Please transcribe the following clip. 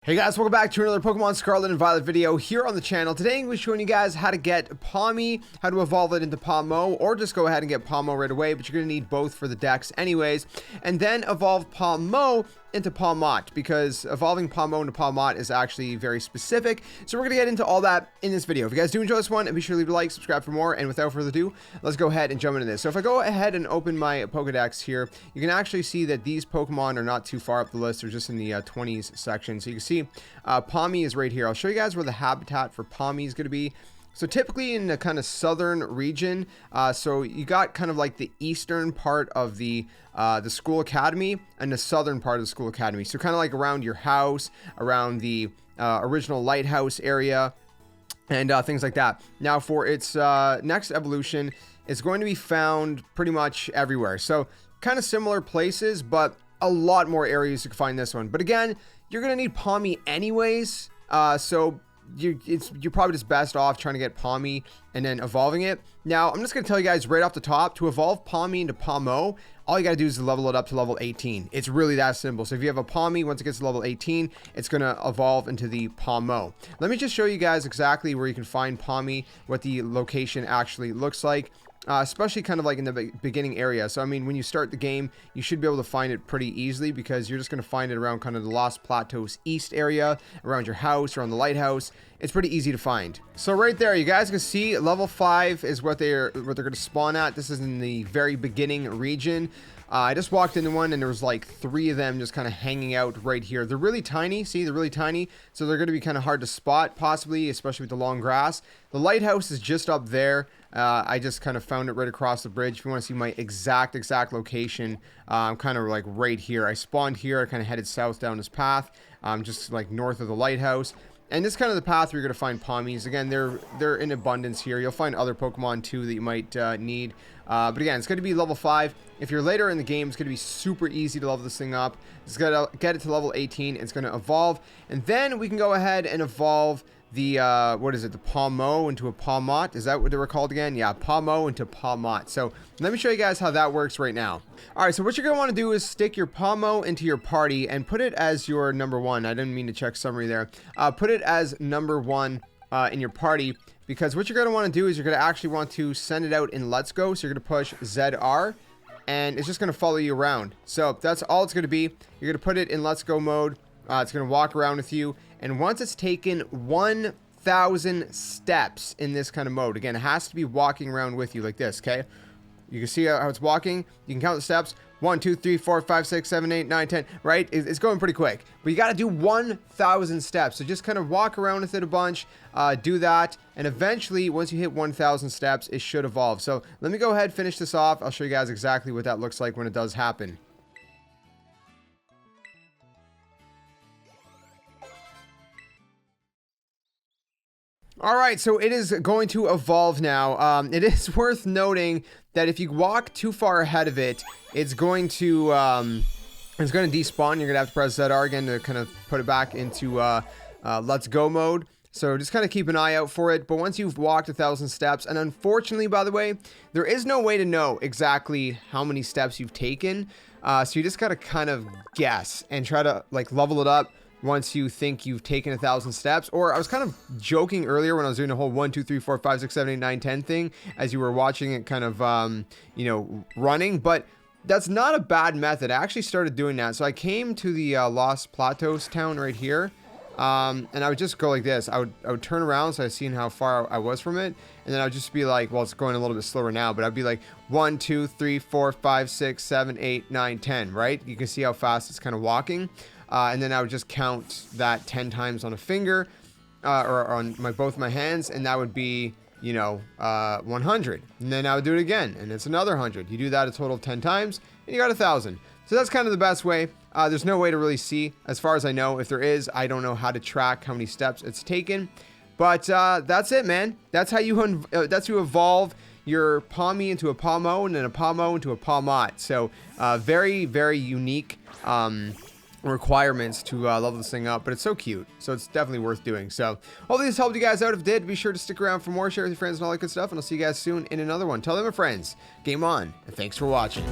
Hey guys, welcome back to another Pokemon Scarlet and Violet video here on the channel. Today I'm going to be showing you guys how to get Pawmi, how to evolve it into Pawmo, or just go ahead and get Pawmo right away, but you're going to need both for the decks anyways. And then evolve Pawmo into Pawmot, because evolving Pawmo into Pawmot is actually very specific. So we're going to get into all that in this video. If you guys do enjoy this one, be sure to leave a like, subscribe for more, and without further ado, let's go ahead and jump into this. So if I go ahead and open my Pokedex here, you can actually see that these Pokemon are not too far up the list. They're just in the 20s section. So you can see Pawmi is right here. I'll show you guys where the habitat for Pawmi is going to be. So typically in the kind of southern region, so you got kind of like the eastern part of the school academy and the southern part of the school academy. So kind of like around your house, around the original lighthouse area, and things like that. Now for its next evolution, it's going to be found pretty much everywhere. So kind of similar places, but a lot more areas you can find this one. But again, you're going to need Pawmi anyways, so you're probably just best off trying to get Pawmi and then evolving it. Now, I'm just going to tell you guys right off the top, to evolve Pawmi into Pawmo, all you got to do is level it up to level 18. It's really that simple. So if you have a Pawmi, once it gets to level 18, it's going to evolve into the Pawmo. Let me just show you guys exactly where you can find Pawmi, what the location actually looks like. Especially kind of like in the beginning area. So I mean, when you start the game, you should be able to find it pretty easily, because you're just going to find it around kind of the Lost Plateaus East area, around your house, around the lighthouse. It's pretty easy to find. So right there, you guys can see level 5 is what they're going to spawn at. This is in the very beginning region. I just walked into one and there was like 3 of them just kind of hanging out right here. They're really tiny. See, they're really tiny. So they're going to be kind of hard to spot, possibly, especially with the long grass. The lighthouse is just up there. I just kind of found it right across the bridge. If you want to see my exact location, I'm kind of like right here. I spawned here. I kind of headed south down this path, just like north of the lighthouse. And this is kind of the path where you're going to find Pawmis. Again, they're in abundance here. You'll find other Pokemon too that you might need. But again, it's going to be level 5. If you're later in the game, it's going to be super easy to level this thing up. It's going to get it to level 18. It's going to evolve. And then we can go ahead and evolve the, what is it, the Pawmo into a Pawmot. Is that what they were called again? Yeah, Pawmo into Pawmot. So let me show you guys how that works right now. All right, so what you're going to want to do is stick your Pawmo into your party and put it as your number 1. I didn't mean to check summary there. Put it as number 1 in your party, because what you're going to want to do is you're going to actually want to send it out in Let's Go. So you're going to push ZR, and it's just going to follow you around. So that's all it's going to be. You're going to put it in Let's Go mode. It's going to walk around with you. And once it's taken 1,000 steps in this kind of mode, again, it has to be walking around with you like this, okay? You can see how it's walking. You can count the steps. 1, 2, 3, 4, 5, 6, 7, 8, 9, 10, right? It's going pretty quick. But you got to do 1,000 steps. So just kind of walk around with it a bunch, do that. And eventually, once you hit 1,000 steps, it should evolve. So let me go ahead and finish this off. I'll show you guys exactly what that looks like when it does happen. All right, so it is going to evolve now. It is worth noting that if you walk too far ahead of it, it's going to despawn. You're gonna have to press ZR again to kind of put it back into Let's Go mode. So just kind of keep an eye out for it. But once you've walked 1,000 steps, and unfortunately, by the way, there is no way to know exactly how many steps you've taken. So you just gotta kind of guess and try to like level it up once you think you've taken 1,000 steps. Or I was kind of joking earlier when I was doing the whole 1, 2, 3, 4, 5, 6, 7, 8, 9, 10 thing as you were watching it kind of, you know, running. But that's not a bad method. I actually started doing that. So I came to the Lost Plateaus town right here. And I would just go like this. I would turn around so I seen how far I was from it. And then I would just be like, well, it's going a little bit slower now, but I'd be like 1, 2, 3, 4, 5, 6, 7, 8, 9, 10, right? You can see how fast it's kind of walking. And then I would just count that 10 times on a finger, or on both my hands, and that would be, you know, 100. And then I would do it again, and it's another 100. You do that a total of 10 times, and you got 1,000. So that's kind of the best way. There's no way to really see, as far as I know. If there is, I don't know how to track how many steps it's taken. But that's it, man. That's how you evolve your Pawmi into a Pawmo, and then a Pawmo into a Pawmot. So very, very unique requirements to level this thing up, but it's so cute, so it's definitely worth doing. So hopefully this helped you guys out. If it did, be sure to stick around for more, share with your friends and all that good stuff, and I'll see you guys soon in another one. Tell them, my friends, game on, and thanks for watching.